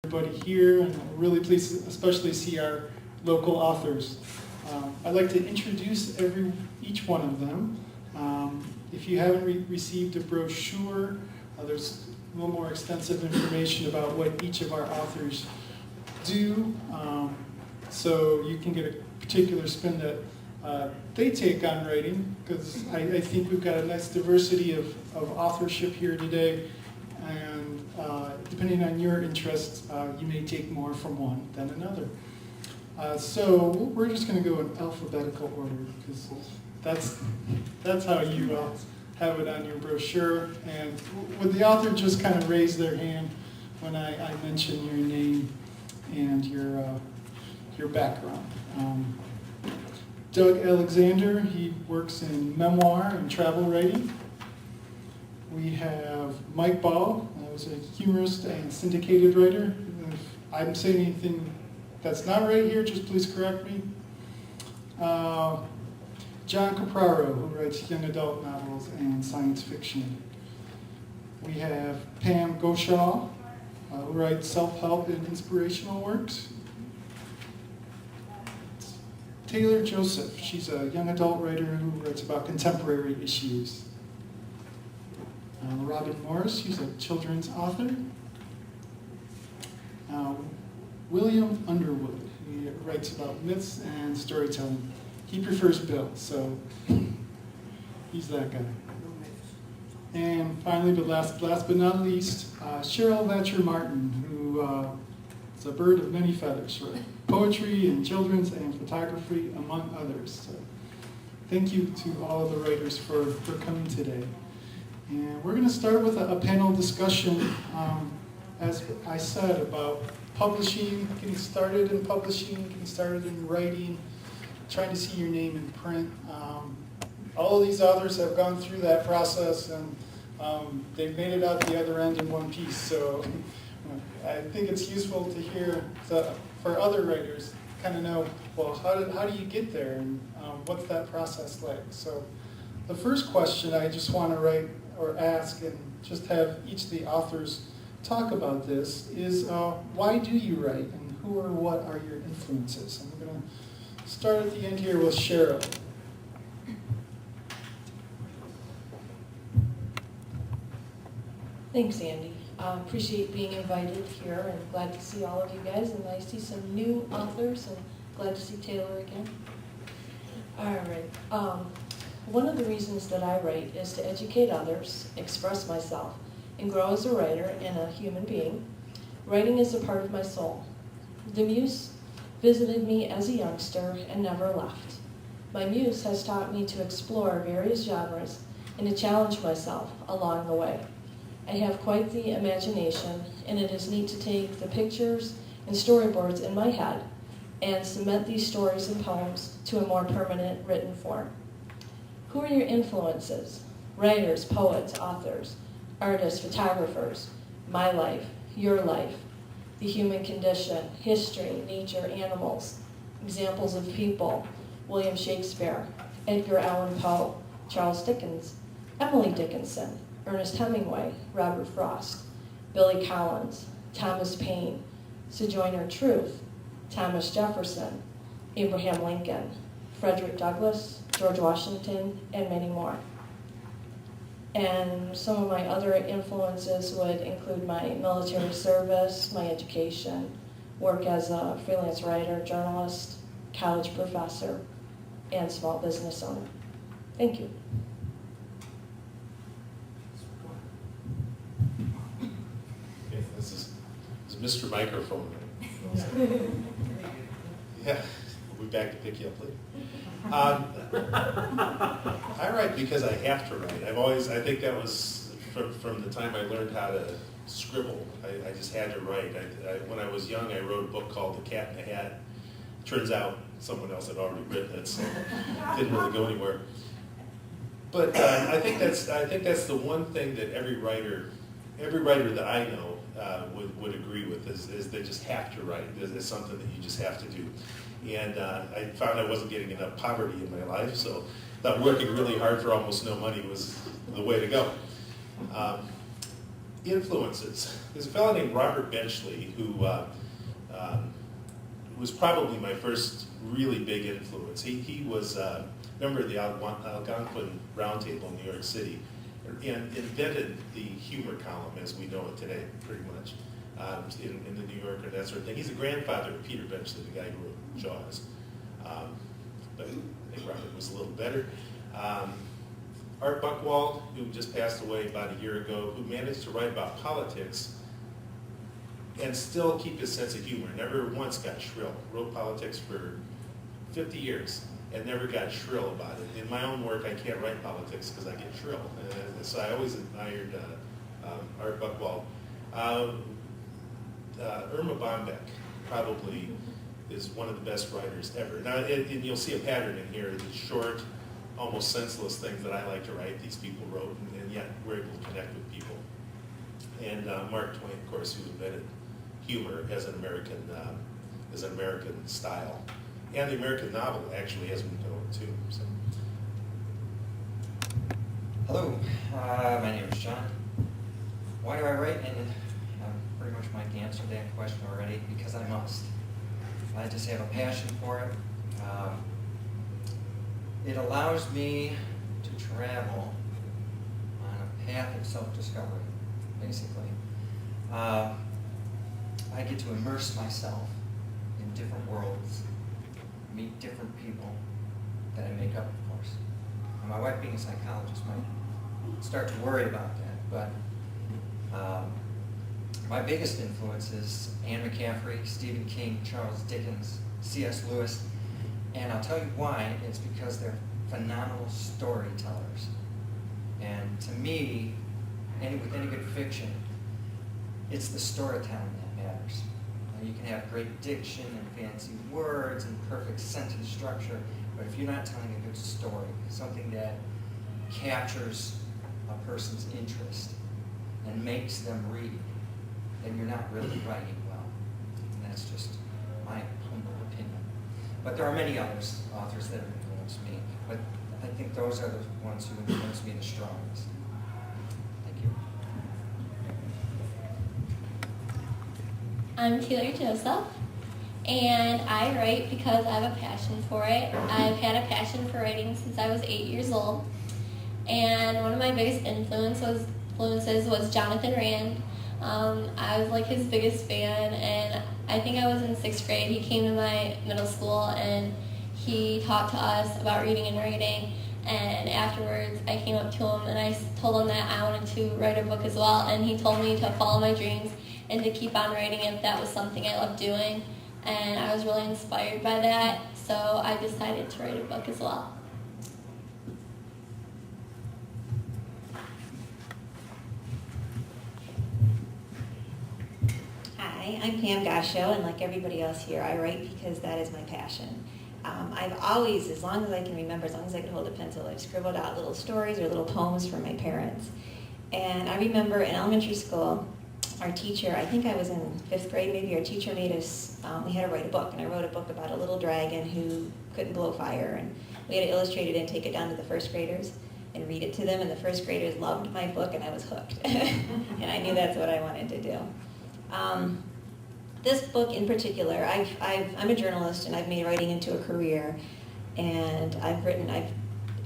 Everybody here, and I'm really pleased to especially see our local authors. I'd like to introduce each one of them. If you haven't received a brochure, there's a little more extensive information about what each of our authors do, so you can get a particular spin that they take on writing, because I think we've got a nice diversity of authorship here today, and depending on your interests, you may take more from one than another. So we're just going to go in alphabetical order, because that's how you have it on your brochure. And would the author just kind of raise their hand when I mention your name and your background? Doug Alexander, he works in memoir and travel writing. We have Mike Ball, who's a humorist and syndicated writer. If I'm saying anything that's not right here, just please correct me. John Capraro, who writes young adult novels and science fiction. We have Pam Gossiaux, who writes self-help and inspirational works. Taylor Joseph, she's a young adult writer who writes about contemporary issues. Robin Morris, she's a children's author. William Underwood, he writes about myths and storytelling. He prefers Bill, so he's that guy. And finally, but last but not least, Cheryl Vatcher-Martin, who is a bird of many feathers, right? Poetry and children's and photography, among others. So thank you to all of the writers for coming today. And we're going to start with a panel discussion, as I said, about publishing, getting started in publishing, getting started in writing, trying to see your name in print. All of these authors have gone through that process, and they've made it out the other end in one piece. So I think it's useful to hear for other writers, kind of know, well, how do you get there, and what's that process like? So the first question I just want to ask, and just have each of the authors talk about this, is why do you write, and who or what are your influences? And we're going to start at the end here with Cheryl. Thanks, Andy. Appreciate being invited here, and glad to see all of you guys, and I see some new authors, and glad to see Taylor again. All right. One of the reasons that I write is to educate others, express myself, and grow as a writer and a human being. Writing is a part of my soul. The muse visited me as a youngster and never left. My muse has taught me to explore various genres and to challenge myself along the way. I have quite the imagination, and it is neat to take the pictures and storyboards in my head and cement these stories and poems to a more permanent written form. Who are your influences? Writers, poets, authors, artists, photographers, my life, your life, the human condition, history, nature, animals, examples of people, William Shakespeare, Edgar Allan Poe, Charles Dickens, Emily Dickinson, Ernest Hemingway, Robert Frost, Billy Collins, Thomas Paine, Sojourner Truth, Thomas Jefferson, Abraham Lincoln, Frederick Douglass, George Washington, and many more. And some of my other influences would include my military service, my education, work as a freelance writer, journalist, college professor, and small business owner. Thank you. Okay, this is Mr. Microphone. Yeah, we'll be back to pick you up later. I write because I have to write. I think that was from the time I learned how to scribble. I just had to write. When I was young, I wrote a book called The Cat in the Hat. Turns out someone else had already written it, so it didn't really go anywhere. But I think that's the one thing that every writer that I know would agree with is they just have to write. It's something that you just have to do. And I found I wasn't getting enough poverty in my life, so that working really hard for almost no money was the way to go. Influences. There's a fellow named Robert Benchley who was probably my first really big influence. He was a member of the Algonquin Roundtable in New York City and invented the humor column as we know it today, pretty much, in the New Yorker, that sort of thing. He's a grandfather of Peter Benchley, the guy who wrote Jaws. But I think Robert was a little better. Art Buchwald, who just passed away about a year ago, who managed to write about politics and still keep his sense of humor. Never once got shrill. Wrote politics for 50 years and never got shrill about it. In my own work, I can't write politics because I get shrill. So I always admired Art Buchwald. Irma Bombeck probably is one of the best writers ever. Now, and you'll see a pattern in here, the short, almost senseless things that I like to write, these people wrote, and yet we're able to connect with people. And Mark Twain, of course, who invented humor as an American style. And the American novel actually has moved over too. So. Hello, my name is John. Why do I write? And pretty much might answer that question already, because I must. I just have a passion for it. It allows me to travel on a path of self-discovery, basically. I get to immerse myself in different worlds, meet different people that I make up, of course. And my wife, being a psychologist, might start to worry about that, but my biggest influences, Anne McCaffrey, Stephen King, Charles Dickens, C.S. Lewis, and I'll tell you why. It's because they're phenomenal storytellers. And to me, with any good fiction, it's the storytelling that matters. You can have great diction and fancy words and perfect sentence structure, but if you're not telling a good story, something that captures a person's interest and makes them read, then you're not really writing well. And that's just my humble opinion. But there are many others, authors that have influenced me, but I think those are the ones who influenced me the strongest. Thank you. I'm Taylor Joseph, and I write because I have a passion for it. I've had a passion for writing since I was 8 years old, and one of my biggest influences was Jonathan Rand. I was like his biggest fan, and I think I was in 6th grade. He came to my middle school, and he talked to us about reading and writing, and afterwards I came up to him and I told him that I wanted to write a book as well, and he told me to follow my dreams and to keep on writing if that was something I loved doing, and I was really inspired by that, so I decided to write a book as well. Hi, I'm Pam Gossiaux, and like everybody else here, I write because that is my passion. I've always, as long as I can remember, as long as I can hold a pencil, I've scribbled out little stories or little poems for my parents. And I remember in elementary school, our teacher, I think I was in 5th grade maybe, our teacher made us, we had to write a book, and I wrote a book about a little dragon who couldn't blow fire, and we had to illustrate it and take it down to the 1st graders and read it to them, and the 1st graders loved my book, and I was hooked. And I knew that's what I wanted to do. This book in particular, I'm a journalist, and I've made writing into a career, and I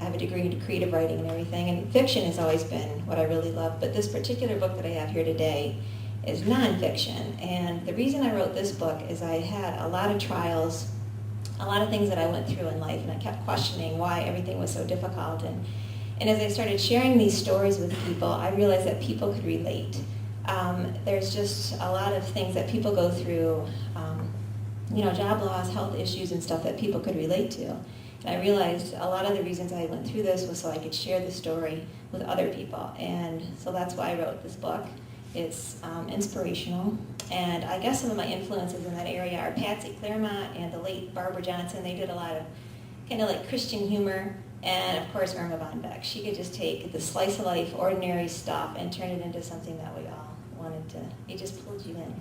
have a degree in creative writing and everything, and fiction has always been what I really love, but this particular book that I have here today is nonfiction, and the reason I wrote this book is I had a lot of trials, a lot of things that I went through in life, and I kept questioning why everything was so difficult, and as I started sharing these stories with people, I realized that people could relate. There's just a lot of things that people go through, job loss, health issues and stuff that people could relate to. And I realized a lot of the reasons I went through this was so I could share the story with other people. And so that's why I wrote this book. It's inspirational. And I guess some of my influences in that area are Patsy Clairmont and the late Barbara Johnson. They did a lot of kind of like Christian humor. And of course, Irma Bombeck. She could just take the slice of life, ordinary stuff, and turn it into something that we all wanted to. It just pulled you in.